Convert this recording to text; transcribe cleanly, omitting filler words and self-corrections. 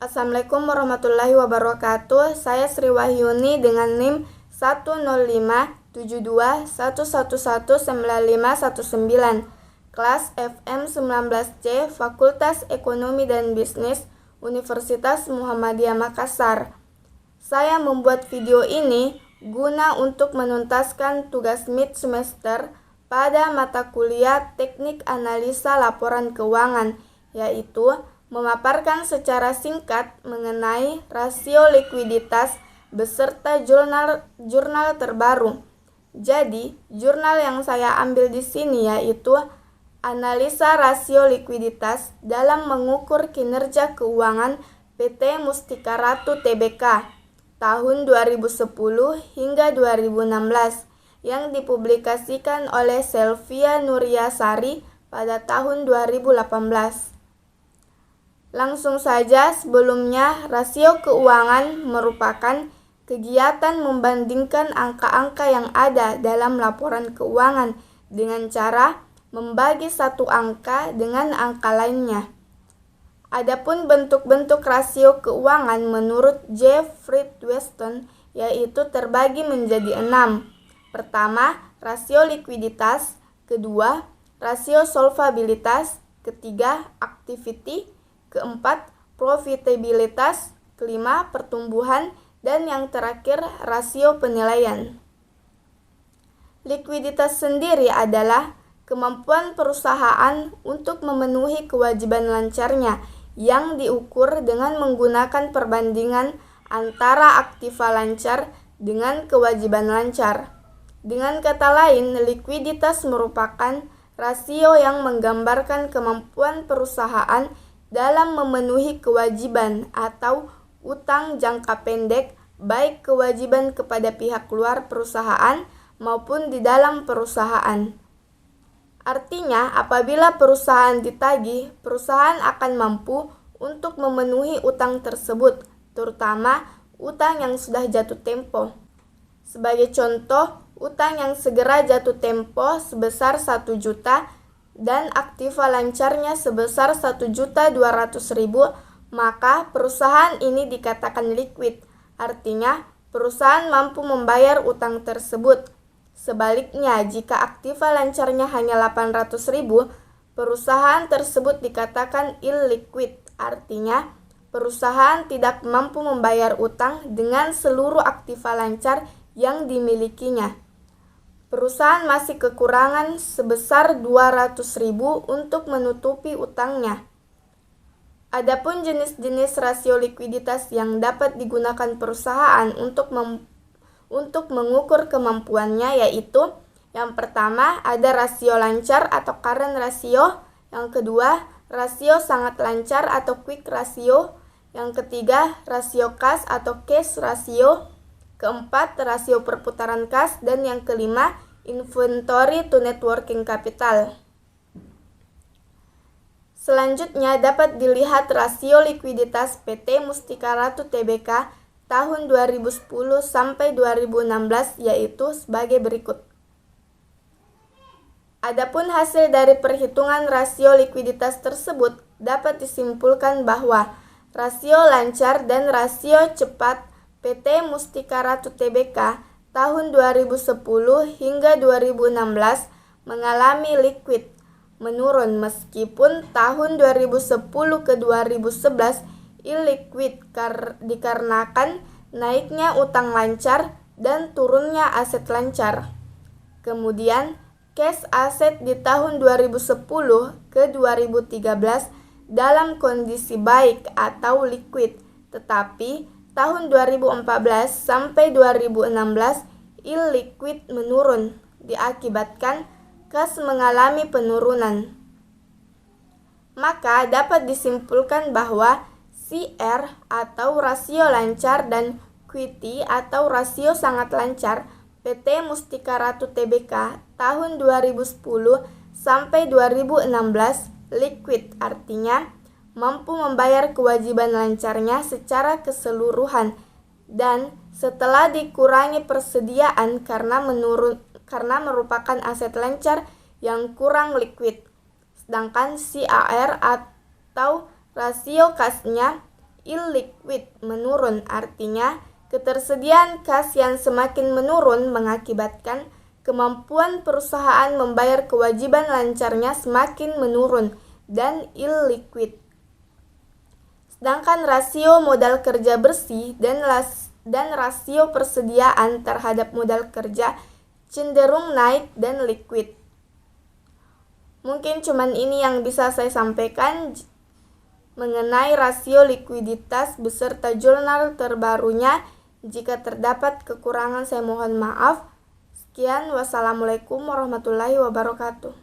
Assalamualaikum warahmatullahi wabarakatuh. Saya Sri Wahyuni dengan NIM 1057211119519, kelas FM 19C, Fakultas Ekonomi dan Bisnis, Universitas Muhammadiyah Makassar. Saya membuat video ini guna untuk menuntaskan tugas mid semester pada mata kuliah Teknik Analisa Laporan Keuangan, yaitu memaparkan secara singkat mengenai rasio likuiditas beserta jurnal terbaru. Jadi, jurnal yang saya ambil di sini yaitu Analisa Rasio Likuiditas dalam Mengukur Kinerja Keuangan PT Mustika Ratu Tbk tahun 2010 hingga 2016 yang dipublikasikan oleh Selvia Nuryasari pada tahun 2018. Langsung saja, sebelumnya rasio keuangan merupakan kegiatan membandingkan angka-angka yang ada dalam laporan keuangan dengan cara membagi satu angka dengan angka lainnya. Adapun bentuk-bentuk rasio keuangan menurut Jeffrey Weston yaitu terbagi menjadi 6. Pertama, rasio likuiditas. Kedua, rasio solvabilitas. Ketiga, activity. Keempat, profitabilitas. Kelima, pertumbuhan. Dan yang terakhir, rasio penilaian. Likuiditas sendiri adalah kemampuan perusahaan untuk memenuhi kewajiban lancarnya yang diukur dengan menggunakan perbandingan antara aktiva lancar dengan kewajiban lancar. Dengan kata lain, likuiditas merupakan rasio yang menggambarkan kemampuan perusahaan dalam memenuhi kewajiban atau utang jangka pendek, baik kewajiban kepada pihak luar perusahaan maupun di dalam perusahaan. Artinya, apabila perusahaan ditagih, perusahaan akan mampu untuk memenuhi utang tersebut, terutama utang yang sudah jatuh tempo. Sebagai contoh, utang yang segera jatuh tempo sebesar 1 juta dan aktiva lancarnya sebesar 1.200.000, maka perusahaan ini dikatakan liquid. Artinya, perusahaan mampu membayar utang tersebut. Sebaliknya, jika aktiva lancarnya hanya 800.000, perusahaan tersebut dikatakan illiquid. Artinya, perusahaan tidak mampu membayar utang dengan seluruh aktiva lancar yang dimilikinya. Perusahaan masih kekurangan sebesar 200.000 untuk menutupi utangnya. Adapun jenis-jenis rasio likuiditas yang dapat digunakan perusahaan untuk mengukur kemampuannya yaitu yang pertama ada rasio lancar atau current ratio, yang kedua rasio sangat lancar atau quick ratio, yang ketiga rasio kas atau cash ratio, keempat rasio perputaran kas, dan yang kelima inventory to net working capital. Selanjutnya dapat dilihat rasio likuiditas PT Mustika Ratu Tbk tahun 2010 sampai 2016 yaitu sebagai berikut. Adapun hasil dari perhitungan rasio likuiditas tersebut dapat disimpulkan bahwa rasio lancar dan rasio cepat PT Mustika Ratu Tbk tahun 2010 hingga 2016 mengalami liquid menurun meskipun tahun 2010 ke 2011 illiquid dikarenakan naiknya utang lancar dan turunnya aset lancar. Kemudian cash aset di tahun 2010 ke 2013 dalam kondisi baik atau liquid, tetapi tahun 2014 sampai 2016 illiquid menurun diakibatkan kas mengalami penurunan. Maka dapat disimpulkan bahwa CR atau rasio lancar dan QT atau rasio sangat lancar PT Mustika Ratu Tbk tahun 2010 sampai 2016 liquid, artinya mampu membayar kewajiban lancarnya secara keseluruhan dan setelah dikurangi persediaan karena merupakan aset lancar yang kurang liquid. Sedangkan CAR atau rasio kasnya illiquid menurun, artinya ketersediaan kas yang semakin menurun mengakibatkan kemampuan perusahaan membayar kewajiban lancarnya semakin menurun dan illiquid. Sedangkan rasio modal kerja bersih dan rasio persediaan terhadap modal kerja cenderung naik dan liquid. Mungkin cuman ini yang bisa saya sampaikan mengenai rasio likuiditas beserta jurnal terbarunya. Jika terdapat kekurangan saya mohon maaf. Sekian, wassalamualaikum warahmatullahi wabarakatuh.